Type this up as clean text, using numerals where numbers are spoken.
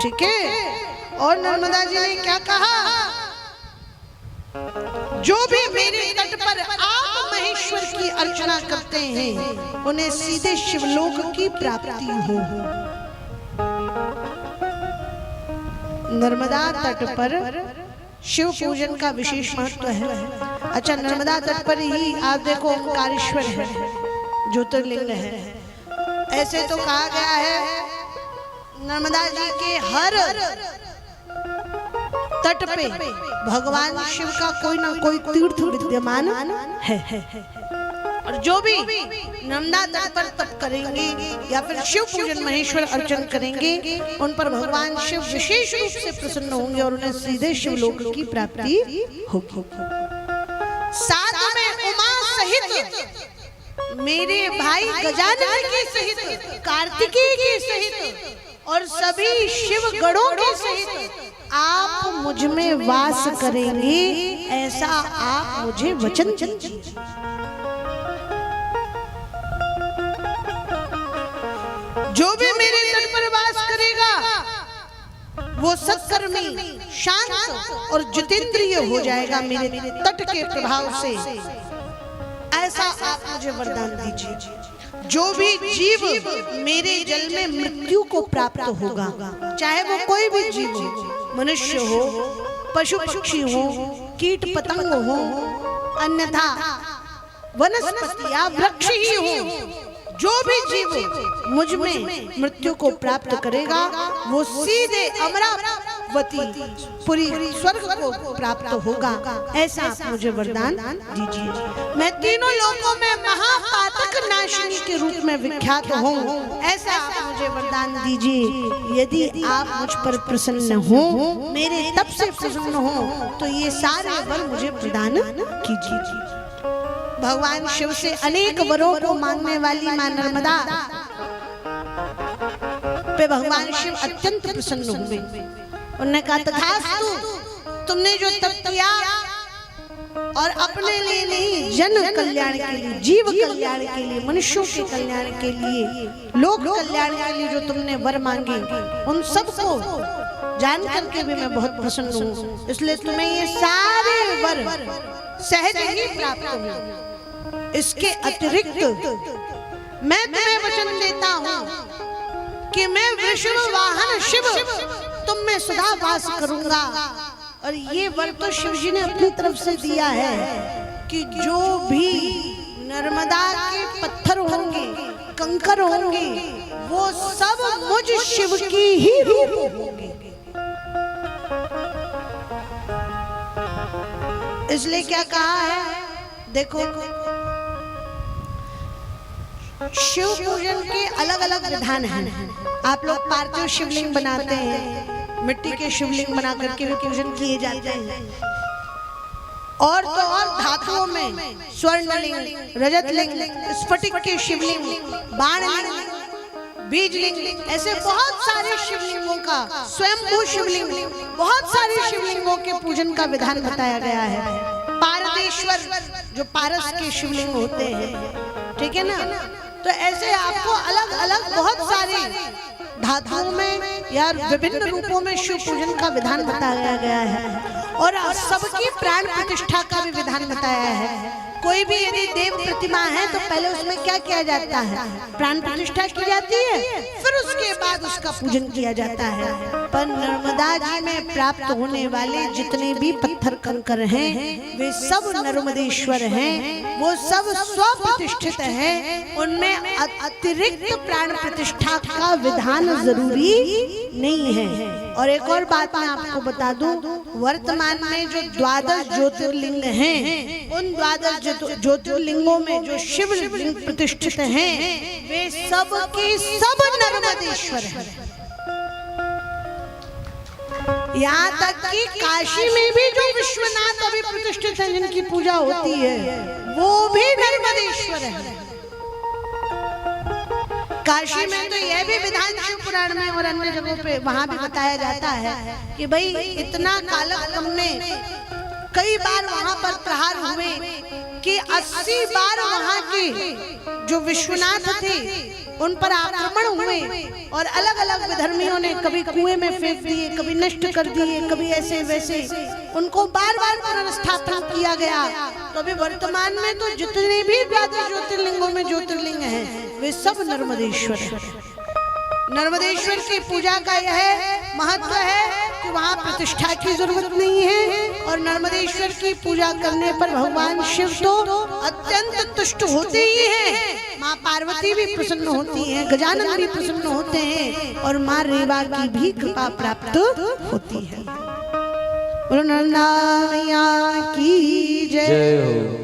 ठीक है। और नर्मदा जी ने क्या कहा, जो भी मेरे तट पर आप महेश्वर की अर्चना करते हैं उन्हें सीधे शिवलोक की प्राप्ति हो। नर्मदा तट पर शिव पूजन का विशेष महत्व है। अच्छा, नर्मदा तट पर ही आप देखो ओंकारेश्वर है, ज्योतिर्लिंग है। ऐसे तो कहा गया है नर्मदा जी के हर तट पे भगवान शिव का कोई ना कोई तीर्थ विद्यमान है। और जो भी नर्मदा तट पर तप करेंगे या फिर शिव पूजन महेश्वर अर्चन करेंगे, उन पर भगवान शिव विशेष रूप से प्रसन्न होंगे और उन्हें सीधे शिवलोक की प्राप्ति होगी। साथ में उमा सहित मेरे भाई गजानन के सहित, कार्तिकेय के सहित और सभी शिव गणों के सहित आप मुझ में वास करेंगे, ऐसा आप मुझे वचन दीजिए। जो भी मेरे तट पर वास करेगा वो सत्कर्मी, शांत और जितेंद्रिय हो जाएगा मेरे तट के प्रभाव से, ऐसा आप मुझे वरदान दीजिए। जो भी जीव मेरे जल में मृत्यु को प्राप्त होगा, चाहे वो कोई भी जीव हो, मनुष्य हो, पशु पक्षी हो, कीट पतंग हो, अन्यथा वनस्पति या वृक्ष ही हो, जो भी जीव मुझ में मृत्यु को प्राप्त करेगा वो सीधे अमरावती पुरी स्वर्ग को प्राप्त होगा, ऐसा आप मुझे वरदान दीजिए। मैं तीनों लोकों में महापातक नाशिनी के रूप में विख्यात हूँ, ऐसा आप मुझे वरदान दीजिए। यदि आप मुझ पर प्रसन्न हो, मेरे तप से प्रसन्न हो, तो ये सारे वर मुझे प्रदान कीजिए। भगवान शिव से अनेक वरों को मांगने वाली मां नर्मदा पे भगवान शिव अत्यंत प्रसन्न हुए। उन्होंने कहा, तथास्तु, तुमने जो तप किया और अपने लिए नहीं, जन कल्याण के लिए, जीव कल्याण के लिए, मनुष्यों के कल्याण के लिए, लोक कल्याण के लिए जो तुमने वर मांगे, उन सबको जान करके भी मैं बहुत प्रसन्न हूँ। इसलिए तुम्हें ये सारे वर सहज ही प्राप्त हुए। इसके अतिरिक्त मैं तुम्हें वचन देता हूँ कि मैं वृषभ वाहन शिव तुम में सदा वास करूंगा। और ये वर तो शिव जी ने अपनी तरफ से दिया है कि जो भी नर्मदा के पत्थर होंगे, कंकर होंगे, वो सब मुझ शिव की ही रूप होंगे। इसलिए क्या कहा है, देखो, शिव पूजन के अलग अलग विधान हैं। आप लोग पार्थिव शिवलिंग बनाते हैं, मिट्टी के शिवलिंग बना करके भी पूजन किए जाते हैं। और तो और धातुओं में स्वर्णलिंग, रजतलिंग, स्फटिक के शिवलिंग, बाणलिंग, बीजलिंग, ऐसे बहुत सारे शिवलिंगों का, स्वयंभू शिवलिंग, बहुत सारे शिवलिंगों के पूजन का विधान बताया गया है। पारदेश्वर जो पारस के शिवलिंग होते हैं, ठीक है ना। तो ऐसे आपको अलग अलग बहुत सारे धातुओं में या विभिन्न रूपों में शिव पूजन का विधान बताया गया है। और सबकी प्राण प्रतिष्ठा का भी विधान बताया है। कोई भी यदि देव प्रतिमा है तो पहले उसमें क्या किया जाता है, प्राण प्रतिष्ठा की जाती है, फिर उसके बाद उसका पूजन किया जाता है। पर नर्मदा जी में प्राप्त होने वाले जितने भी पत्थर कंकर हैं, वे सब नर्मदेश्वर हैं, वो सब स्वप्रतिष्ठित हैं। उनमें अतिरिक्त प्राण प्रतिष्ठा का विधान जरूरी नहीं है। और एक और बात मैं आपको बता दूं, वर्तमान में जो 12 ज्योतिर्लिंग हैं, उन 12 ज्योतिर्लिंगों में जो शिवलिंग प्रतिष्ठित हैं, वे सब के सब नर्मदेश्वर हैं। यहाँ तक कि काशी में भी जो विश्वनाथ अभी प्रतिष्ठित हैं, जिनकी पूजा होती है, वो भी नर्मदेश्वर है। काशी में तो यह भी विधान शिव पुराण में और अन्य जगहों पे वहां भी बताया जाता है कि भाई इतना कालक्रम में कई बार वहां पर प्रहार हुए, कि 80 बार वहां के जो विश्वनाथ थे उन पर आक्रमण हुए और अलग अलग विधर्मियों ने कभी कुएं में फेंक दिए, कभी नष्ट कर दिए, कभी ऐसे वैसे उनको बार बार पुनर्स्थापन किया गया। तो अभी वर्तमान में तो जितने भी 12 ज्योतिर्लिंगों में ज्योतिर्लिंग हैं वे सब नर्मदेश्वर हैं। नर्मदेश्वर की पूजा का यह महत्व है कि वहाँ प्रतिष्ठा की जरूरत नहीं है और नर्मदेश्वर की पूजा करने पर भगवान शिव तो अत्यंत तुष्ट होते ही हैं, माँ पार्वती भी प्रसन्न होती हैं, गजानन भी प्रसन्न होते हैं और माँ रेवा की भी कृपा प्राप्त होती है। बोलो नर्मदा मैया की जय हो।